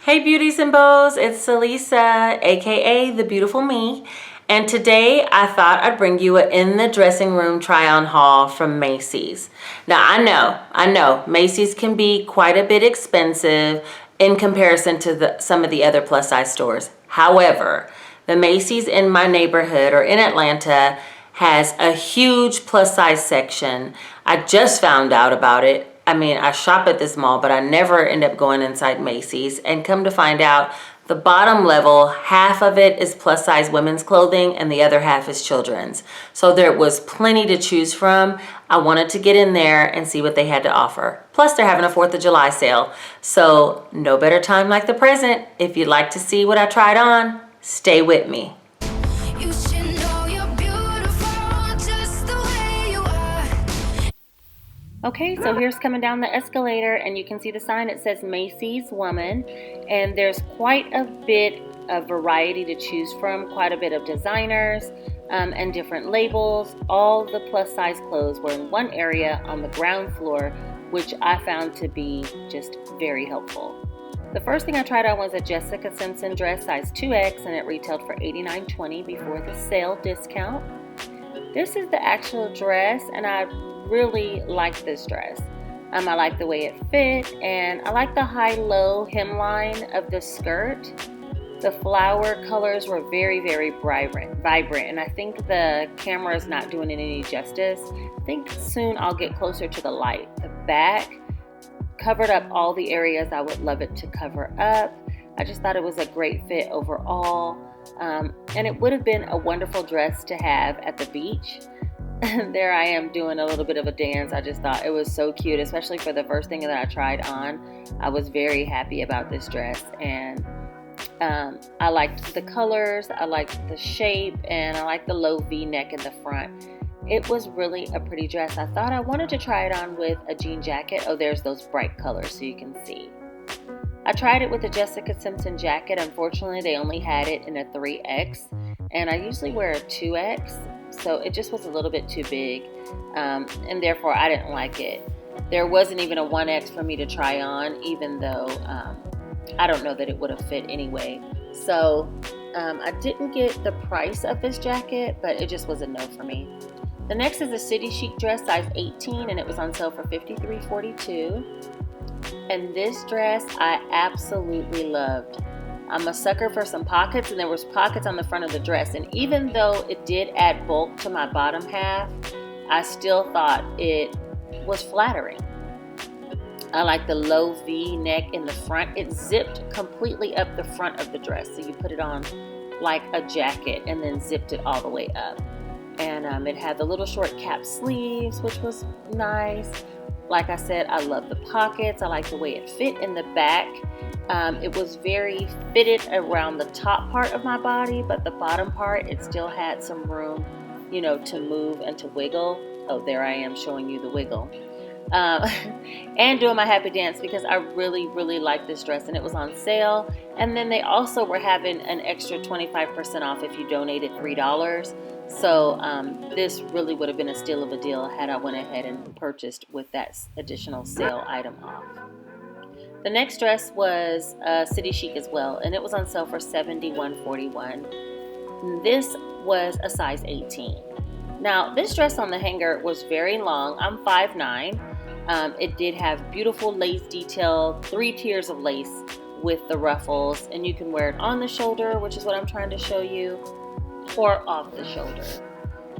Hey Beauties and Beaus, it's Celisa, aka The Beautiful Me, and today I thought I'd bring you an in the dressing room try-on haul from Macy's. Now I know, Macy's can be quite a bit expensive in comparison to some of the other plus size stores. However, the Macy's in my neighborhood or in Atlanta has a huge plus size section. I just found out about it. I shop at this mall, but I never end up going inside Macy's. And come to find out, the bottom level, half of it is plus size women's clothing and the other half is children's. So there was plenty to choose from. I wanted to get in there and see what they had to offer. Plus they're having a 4th of July sale. So no better time like the present. If you'd like to see what I tried on, stay with me. Okay, so here's coming down the escalator and you can see the sign. It says Macy's Woman, and there's quite a bit of variety to choose from, quite a bit of designers and different labels. All the plus size clothes were in one area on the ground floor, which I found to be just very helpful. The first thing I tried on was a Jessica Simpson dress, size 2X, and it retailed for $89.20 before the sale discount. This is the actual dress, and I really like this dress. I like the way it fit, and I like the high-low hemline of the skirt. The flower colors were very, very vibrant, and I think the camera is not doing it any justice. I think soon I'll get closer to the light. The back covered up all the areas I would love it to cover up. I just thought it was a great fit overall, and it would have been a wonderful dress to have at the beach. There I am doing a little bit of a dance. I just thought it was so cute, especially for the first thing that I tried on. I was very happy about this dress, and I liked the colors, I liked the shape, and I liked the low V-neck in the front. It was really a pretty dress. I thought I wanted to try it on with a jean jacket. Oh, there's those bright colors so you can see. I tried it with a Jessica Simpson jacket. Unfortunately, they only had it in a 3X, and I usually wear a 2X. So it just was a little bit too big, and therefore I didn't like it. There wasn't even a 1X for me to try on, even though I don't know that it would have fit anyway. So I didn't get the price of this jacket, but it just was a no for me. The next is a City Chic dress, size 18, and it was on sale for $53.42. And this dress I absolutely loved. I'm a sucker for some pockets, and there was pockets on the front of the dress, and even though it did add bulk to my bottom half, I still thought it was flattering. I like the low V neck in the front. It zipped completely up the front of the dress, so you put it on like a jacket and then zipped it all the way up. And it had the little short cap sleeves, which was nice. Like I said, I love the pockets. I like the way it fit in the back. It was very fitted around the top part of my body, but the bottom part, it still had some room, to move and to wiggle. Oh, there I am showing you the wiggle. And doing my happy dance because I really, really like this dress, and it was on sale. And then they also were having an extra 25% off if you donated $3. So this really would have been a steal of a deal had I went ahead and purchased with that additional sale item off. The next dress was City Chic as well, and it was on sale for $71.41. This was a size 18. Now, this dress on the hanger was very long. I'm 5'9". It did have beautiful lace detail, 3 tiers of lace with the ruffles, and you can wear it on the shoulder, which is what I'm trying to show you, or off the shoulder.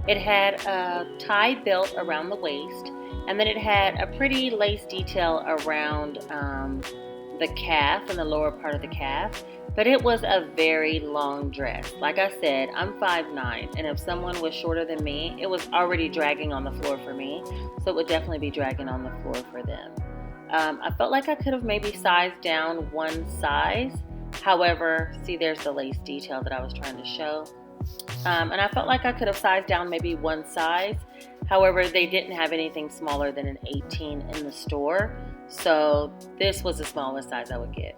It had a tie belt around the waist, and then it had a pretty lace detail around the calf and the lower part of the calf. But it was a very long dress. Like I said, I'm 5'9", and if someone was shorter than me, it was already dragging on the floor for me. So it would definitely be dragging on the floor for them. I felt like I could have maybe sized down one size. However, see, there's the lace detail that I was trying to show. And I felt like I could have sized down maybe one size. However, they didn't have anything smaller than an 18 in the store. So this was the smallest size I would get.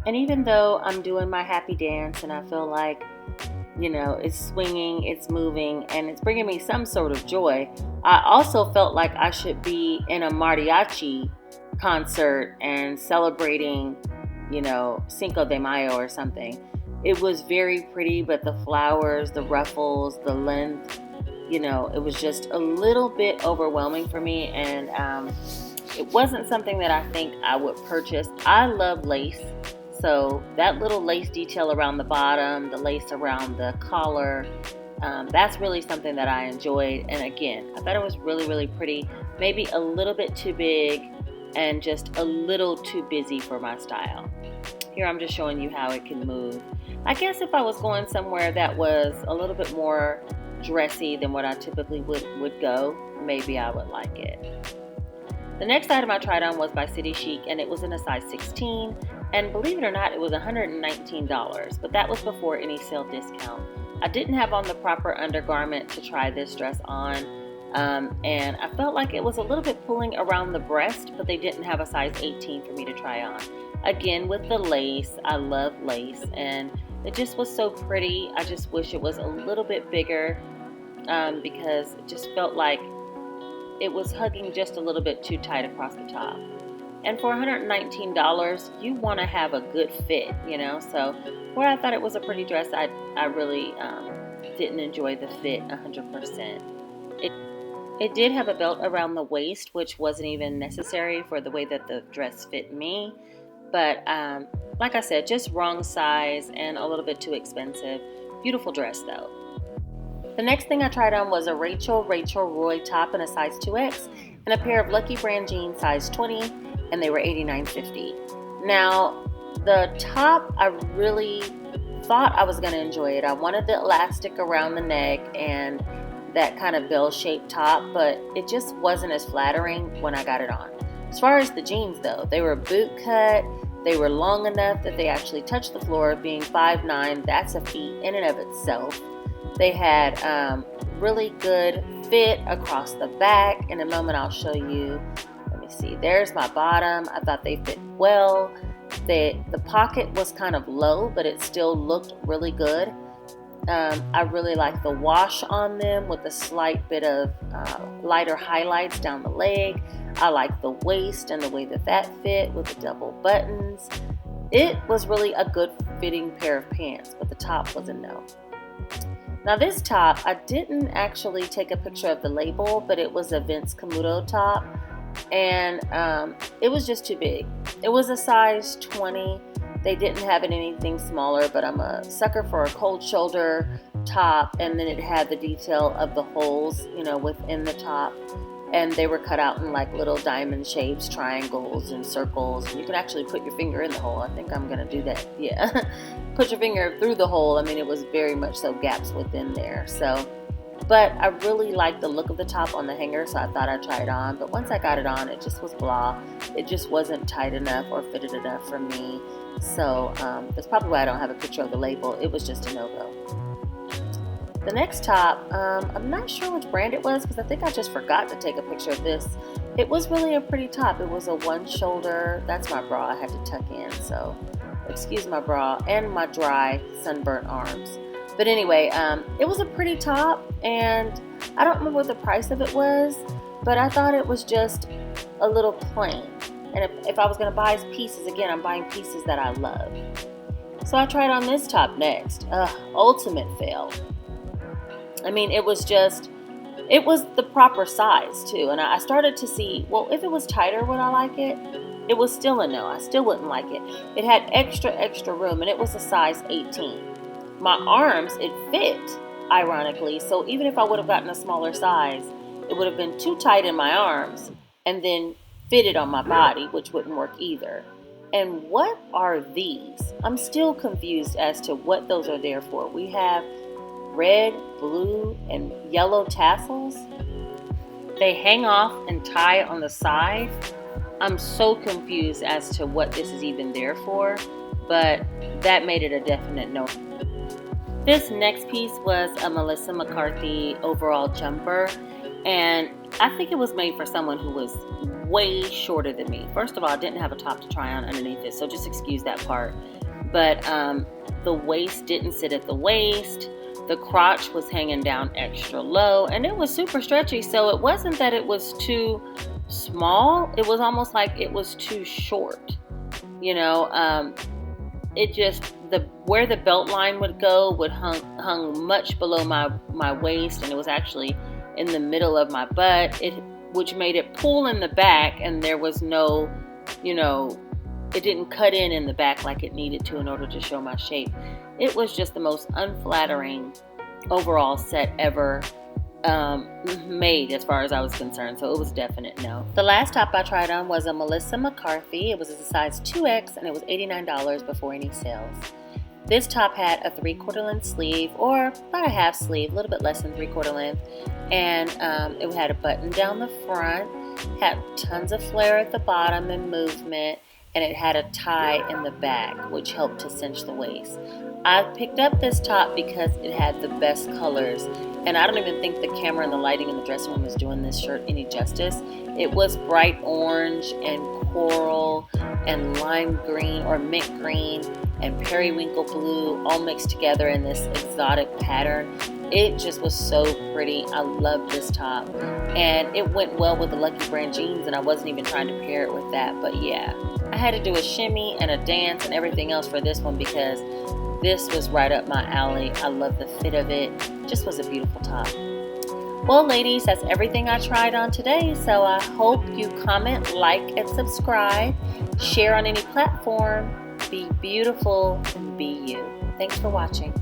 And even though I'm doing my happy dance and I feel like, it's swinging, it's moving, and it's bringing me some sort of joy, I also felt like I should be in a mariachi concert and celebrating Cinco de Mayo or something. It was very pretty, but the flowers, the ruffles, the length, it was just a little bit overwhelming for me, and it wasn't something that I think I would purchase. I love lace, so that little lace detail around the bottom, the lace around the collar, that's really something that I enjoyed. And again, I thought it was really, really pretty, maybe a little bit too big and just a little too busy for my style. Here I'm just showing you how it can move. I guess if I was going somewhere that was a little bit more dressy than what I typically would go, maybe I would like it. The next item I tried on was by City Chic, and it was in a size 16, and believe it or not, it was $119, but that was before any sale discount. I didn't have on the proper undergarment to try this dress on, and I felt like it was a little bit pulling around the breast, but they didn't have a size 18 for me to try on. Again, with the lace, I love lace, and it just was so pretty. I just wish it was a little bit bigger, because it just felt like it was hugging just a little bit too tight across the top. And for $119, you want to have a good fit, So where I thought it was a pretty dress, I really didn't enjoy the fit 100%. It did have a belt around the waist, which wasn't even necessary for the way that the dress fit me. But like I said, just wrong size and a little bit too expensive. Beautiful dress though. The next thing I tried on was a Rachel Roy top in a size 2X and a pair of Lucky Brand jeans size 20, and they were $89.50. Now, the top, I really thought I was going to enjoy it. I wanted the elastic around the neck and that kind of bell-shaped top, but it just wasn't as flattering when I got it on. As far as the jeans though, they were boot cut. They were long enough that they actually touched the floor. Being 5'9", that's a feat in and of itself. They had really good fit across the back. In a moment I'll show you. Let me see. There's my bottom. I thought they fit well. The pocket was kind of low, but it still looked really good. I really like the wash on them with a slight bit of lighter highlights down the leg. I like the waist and the way that fit with the double buttons. It was really a good fitting pair of pants, but the top was a no. Now this top, I didn't actually take a picture of the label, but it was a Vince Camuto top, and it was just too big. It was a size 20. They didn't have it anything smaller, but I'm a sucker for a cold shoulder top, and then it had the detail of the holes, within the top, and they were cut out in like little diamond shapes, triangles, and circles. You can actually put your finger in the hole. I think I'm gonna do that. Yeah, put your finger through the hole. I mean, it was very much so gaps within there. So, but I really liked the look of the top on the hanger, so I thought I'd try it on. But once I got it on, it just was blah. It just wasn't tight enough or fitted enough for me. So that's probably why I don't have a picture of the label. It was just a no-go. The next top, I'm not sure which brand it was because I think I just forgot to take a picture of this. It was really a pretty top. It was a one shoulder. That's my bra I had to tuck in, so excuse my bra and my dry sunburnt arms. But anyway, it was a pretty top, and I don't remember what the price of it was, but I thought it was just a little plain. And if I was going to buy pieces, again, I'm buying pieces that I love. So I tried on this top next. Ultimate fail. I mean, it was the proper size too. And I started to see, well, if it was tighter, would I like it? It was still a no. I still wouldn't like it. It had extra room, and it was a size 18. My arms, it fit, ironically. So even if I would have gotten a smaller size, it would have been too tight in my arms and then fitted on my body, which wouldn't work either. And what are these? I'm still confused as to what those are there for. We have red, blue, and yellow tassels. They hang off and tie on the side. I'm so confused as to what this is even there for, but that made it a definite no. This next piece was a Melissa McCarthy overall jumper, and I think it was made for someone who was way shorter than me. First of all, I didn't have a top to try on underneath it, so just excuse that part. But the waist didn't sit at the waist. The crotch was hanging down extra low, and it was super stretchy, so it wasn't that it was too small. It was almost like it was too short. You know, it just, where the belt line would go would hung much below my waist, and it was actually in the middle of my butt, which made it pull in the back, and there was no, you know, it didn't cut in the back like it needed to in order to show my shape. It was just the most unflattering overall set ever made, as far as I was concerned, so it was definite no. The last top I tried on was a Melissa McCarthy. It was a size 2X and it was $89 before any sales. This top had a 3/4 length sleeve, or about a half sleeve, a little bit less than 3/4 length, and it had a button down the front, had tons of flare at the bottom and movement, and it had a tie in the back, which helped to cinch the waist. I picked up this top because it had the best colors, and I don't even think the camera and the lighting in the dressing room is doing this shirt any justice. It was bright orange and coral and lime green or mint green and periwinkle blue all mixed together in this exotic pattern. It just was so pretty. I loved this top, and it went well with the Lucky Brand jeans, and I wasn't even trying to pair it with that, but yeah. I had to do a shimmy and a dance and everything else for this one because this was right up my alley. I love the fit of it. Just was a beautiful top. Well, ladies, that's everything I tried on today, so I hope you comment, like, and subscribe. Share on any platform. Be beautiful and be you. Thanks for watching.